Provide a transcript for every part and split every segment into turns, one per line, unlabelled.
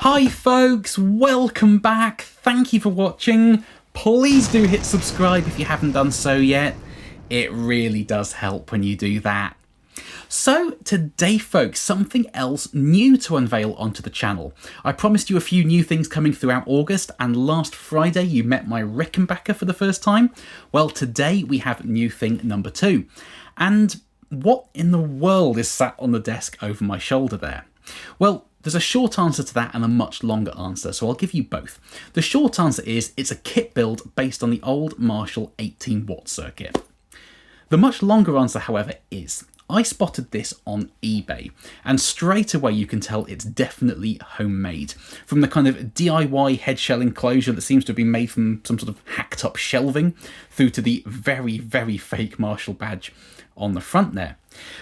Hi folks, welcome back. Thank you for watching. Please do hit subscribe if you haven't done so yet. It really does help when you do that. So today folks, something else new to unveil onto the channel. I promised you a few new things coming throughout August, and last Friday you met my Rickenbacker for the first time. Well, today we have new thing number 2. And what in the world is sat on the desk over my shoulder there? Well, there's a short answer to that and a much longer answer, so I'll give you both. The short answer is it's a kit build based on the old Marshall 18W circuit. The much longer answer, however, is I spotted this on eBay, and straight away you can tell it's definitely homemade. From the kind of DIY head shell enclosure that seems to have been made from some sort of hacked up shelving, through to the very, very fake Marshall badge on the front there.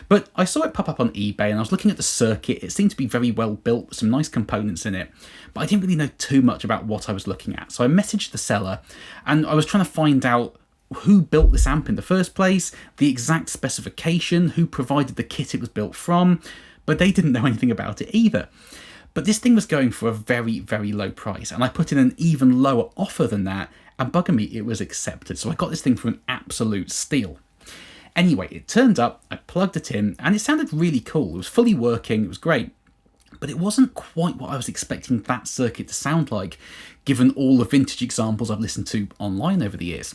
But I saw it pop up on eBay and I was looking at the circuit. It seemed to be very well built with some nice components in it, but I didn't really know too much about what I was looking at. So I messaged the seller and I was trying to find out who built this amp in the first place, the exact specification, who provided the kit it was built from, but they didn't know anything about it either. But this thing was going for a very, very low price, and I put in an even lower offer than that, and bugger me, it was accepted. So I got this thing for an absolute steal. Anyway, it turned up, I plugged it in, and it sounded really cool. It was fully working, it was great. But it wasn't quite what I was expecting that circuit to sound like, given all the vintage examples I've listened to online over the years.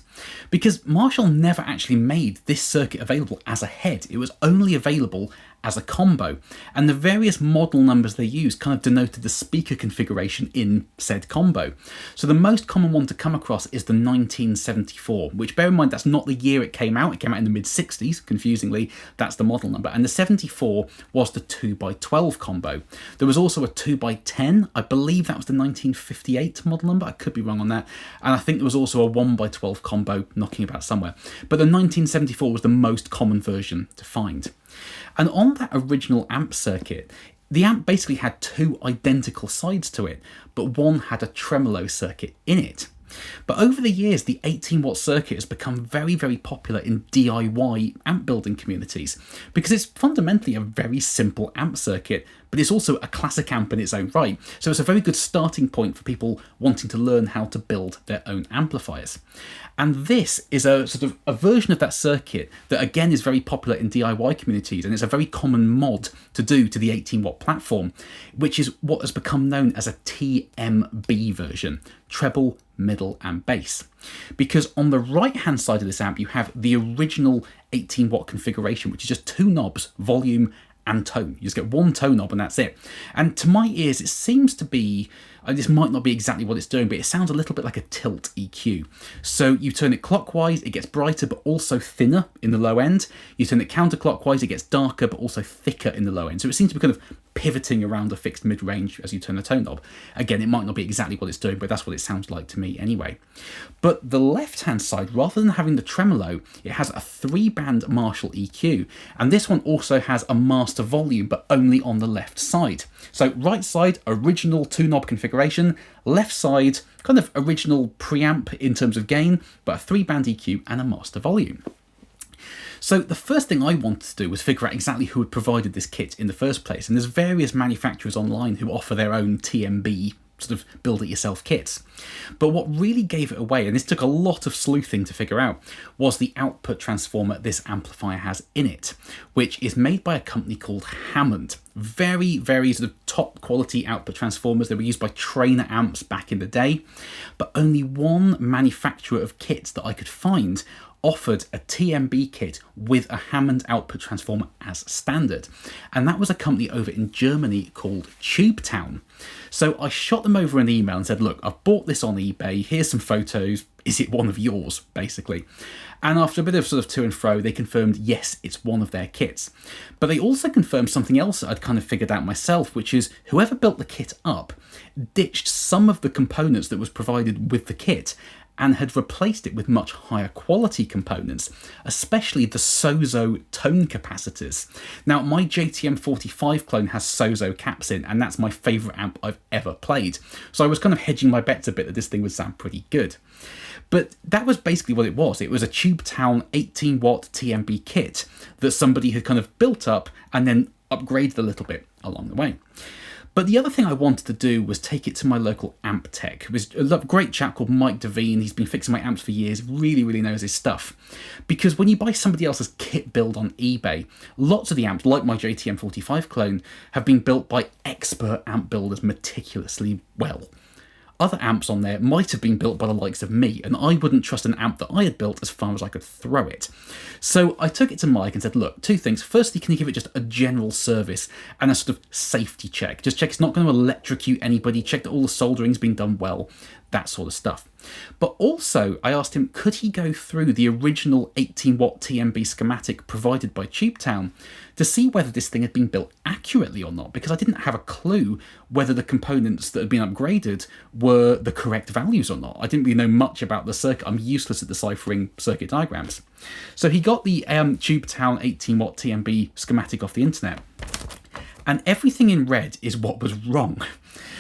Because Marshall never actually made this circuit available as a head. It was only available as a combo, and the various model numbers they used kind of denoted the speaker configuration in said combo. So the most common one to come across is the 1974, which, bear in mind, that's not the year it came out in the mid-60s, confusingly, that's the model number, and the 74 was the 2x12 combo. There was also a 2x10, I believe that was the 1958 model number, I could be wrong on that, and I think there was also a 1x12 combo knocking about somewhere, but the 1974 was the most common version to find. And on that original amp circuit, the amp basically had two identical sides to it, but one had a tremolo circuit in it. But over the years, the 18W circuit has become very, very popular in DIY amp building communities because it's fundamentally a very simple amp circuit, but it's also a classic amp in its own right. So it's a very good starting point for people wanting to learn how to build their own amplifiers. And this is a sort of a version of that circuit that again is very popular in DIY communities, and it's a very common mod to do to the 18W platform, which is what has become known as a TMB version, treble, middle and bass. Because on the right hand side of this amp you have the original 18W configuration, which is just two knobs, volume and tone. You just get one tone knob and that's it. And to my ears it seems to be, this might not be exactly what it's doing, but it sounds a little bit like a tilt EQ. So you turn it clockwise, it gets brighter but also thinner in the low end. You turn it counterclockwise, it gets darker but also thicker in the low end. So it seems to be kind of pivoting around a fixed mid-range as you turn the tone knob. Again, it might not be exactly what it's doing, but that's what it sounds like to me anyway. But the left-hand side, rather than having the tremolo, it has a 3-band Marshall EQ, and this one also has a master volume, but only on the left side. So right side, original 2-knob configuration, left side, kind of original preamp in terms of gain, but a 3-band EQ and a master volume. So the first thing I wanted to do was figure out exactly who had provided this kit in the first place, and there's various manufacturers online who offer their own TMB sort of build-it-yourself kits. But what really gave it away, and this took a lot of sleuthing to figure out, was the output transformer this amplifier has in it, which is made by a company called Hammond. Very, very sort of top quality output transformers. They were used by Trainer amps back in the day, but only one manufacturer of kits that I could find offered a TMB kit with a Hammond output transformer as standard, and that was a company over in Germany called Tubetown. So I shot them over an email and said, look, I've bought this on eBay, here's some photos, is it one of yours, basically? And after a bit of sort of to and fro, they confirmed, yes, it's one of their kits. But they also confirmed something else that I'd kind of figured out myself, which is whoever built the kit up ditched some of the components that was provided with the kit and had replaced it with much higher quality components, especially the Sozo tone capacitors. Now, my JTM 45 clone has Sozo caps in, and that's my favourite amp I've ever played. So I was kind of hedging my bets a bit that this thing would sound pretty good. But that was basically what it was. It was a Tubetown 18W TMB kit that somebody had kind of built up and then upgraded a little bit along the way. But the other thing I wanted to do was take it to my local amp tech. It was a great chap called Mike Devine. He's been fixing my amps for years, really, really knows his stuff. Because when you buy somebody else's kit build on eBay, lots of the amps, like my JTM45 clone, have been built by expert amp builders meticulously well. Other amps on there might have been built by the likes of me, and I wouldn't trust an amp that I had built as far as I could throw it. So I took it to Mike and said, look, two things. Firstly, can you give it just a general service and a sort of safety check? Just check it's not going to electrocute anybody, check that all the soldering's been done well, that sort of stuff. But also, I asked him, could he go through the original 18W TMB schematic provided by Tubetown to see whether this thing had been built accurately or not, because I didn't have a clue whether the components that had been upgraded were the correct values or not. I didn't really know much about the circuit. I'm useless at deciphering circuit diagrams. So he got the Tubetown 18W TMB schematic off the internet, and everything in red is what was wrong.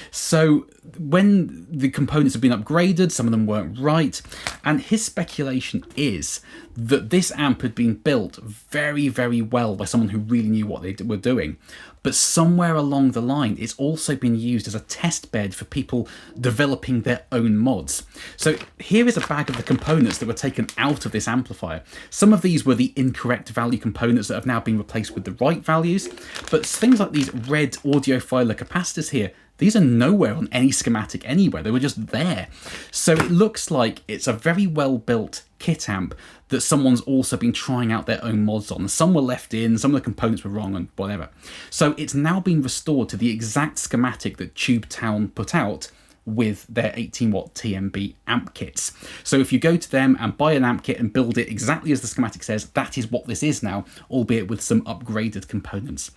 So when the components have been upgraded, some of them weren't right, and his speculation is that this amp had been built very, very well by someone who really knew what they were doing. But somewhere along the line, it's also been used as a test bed for people developing their own mods. So here is a bag of the components that were taken out of this amplifier. Some of these were the incorrect value components that have now been replaced with the right values, but things like these red audiophile capacitors here, these are nowhere on any schematic anywhere. They were just there. So it looks like it's a very well built kit amp that someone's also been trying out their own mods on. Some were left in, some of the components were wrong and whatever. So it's now been restored to the exact schematic that Tubetown put out with their 18W TMB amp kits. So if you go to them and buy an amp kit and build it exactly as the schematic says, that is what this is now, albeit with some upgraded components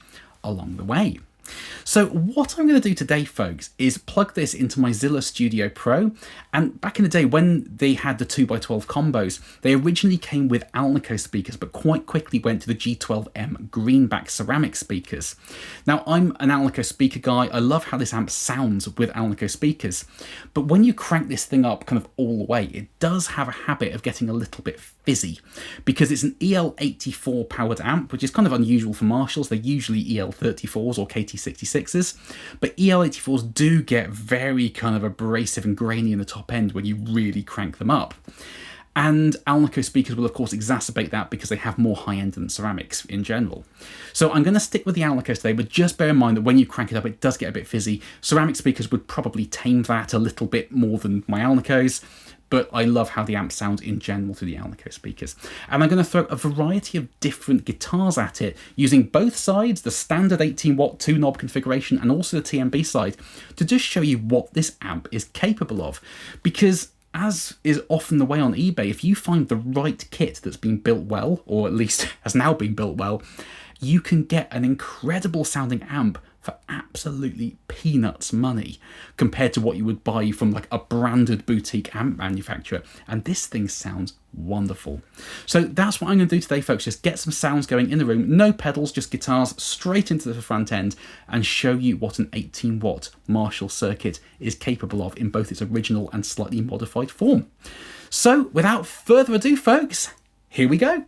along the way. So what I'm going to do today, folks, is plug this into my Zilla Studio Pro. And back in the day when they had the 2x12 combos, they originally came with Alnico speakers, but quite quickly went to the G12M greenback ceramic speakers. Now, I'm an Alnico speaker guy. I love how this amp sounds with Alnico speakers. But when you crank this thing up kind of all the way, it does have a habit of getting a little bit fizzy, because it's an EL84 powered amp, which is kind of unusual for Marshalls. They're usually EL34s or KT66s, but EL84s do get very kind of abrasive and grainy in the top end when you really crank them up. And Alnico speakers will of course exacerbate that because they have more high end than ceramics in general. So I'm going to stick with the Alnicos today, but just bear in mind that when you crank it up, it does get a bit fizzy. Ceramic speakers would probably tame that a little bit more than my Alnicos, but I love how the amp sounds in general through the Alnico speakers. And I'm going to throw a variety of different guitars at it, using both sides, the standard 18W 2-knob configuration and also the TMB side, to just show you what this amp is capable of. Because as is often the way on eBay, if you find the right kit that's been built well, or at least has now been built well, you can get an incredible sounding amp for absolutely peanuts money compared to what you would buy from like a branded boutique amp manufacturer. And this thing sounds wonderful. So that's what I'm going to do today, folks. Just get some sounds going in the room. No pedals, just guitars straight into the front end, and show you what an 18W Marshall circuit is capable of in both its original and slightly modified form. So without further ado, folks, here we go.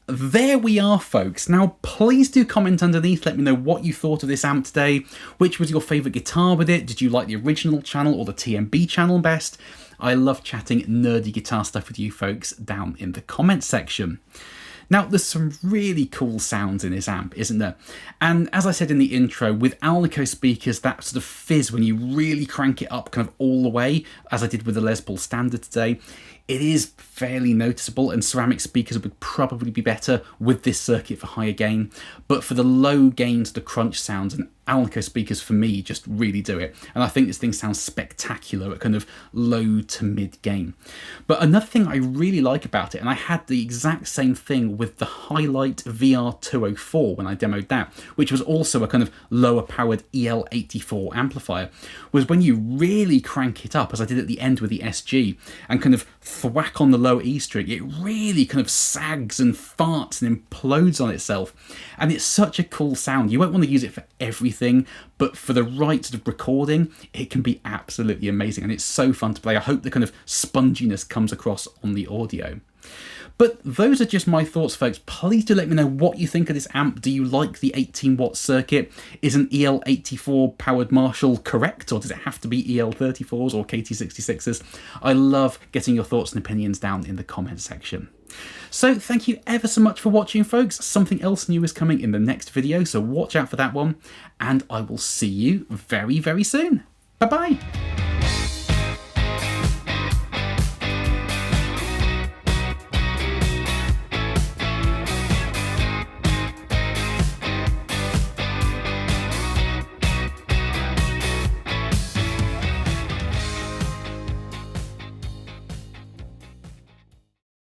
there we are, folks. Now, please do comment underneath. Let me know what you thought of this amp today. Which was your favourite guitar with it? Did you like the original channel or the TMB channel best? I love chatting nerdy guitar stuff with you folks down in the comments section. Now, there's some really cool sounds in this amp, isn't there? And as I said in the intro, with Alnico speakers, that sort of fizz when you really crank it up kind of all the way, as I did with the Les Paul Standard today, it is fairly noticeable, and ceramic speakers would probably be better with this circuit for higher gain. But for the low gains, the crunch sounds, and Alnico speakers for me just really do it. And I think this thing sounds spectacular at kind of low to mid gain. But another thing I really like about it, and I had the exact same thing with the Highlight VR204 when I demoed that, which was also a kind of lower powered EL84 amplifier, was when you really crank it up, as I did at the end with the SG, and kind of thwack on the low E string, it really kind of sags and farts and implodes on itself. And it's such a cool sound. You won't want to use it for everything, but for the right sort of recording, it can be absolutely amazing. And it's so fun to play. I hope the kind of sponginess comes across on the audio. But those are just my thoughts, folks. Please do let me know what you think of this amp. Do you like the 18-watt circuit? Is an EL84 powered Marshall correct, or does it have to be EL34s or KT66s? I love getting your thoughts and opinions down in the comments section. So thank you ever so much for watching, folks. Something else new is coming in the next video, so watch out for that one. And I will see you very, very soon. Bye-bye.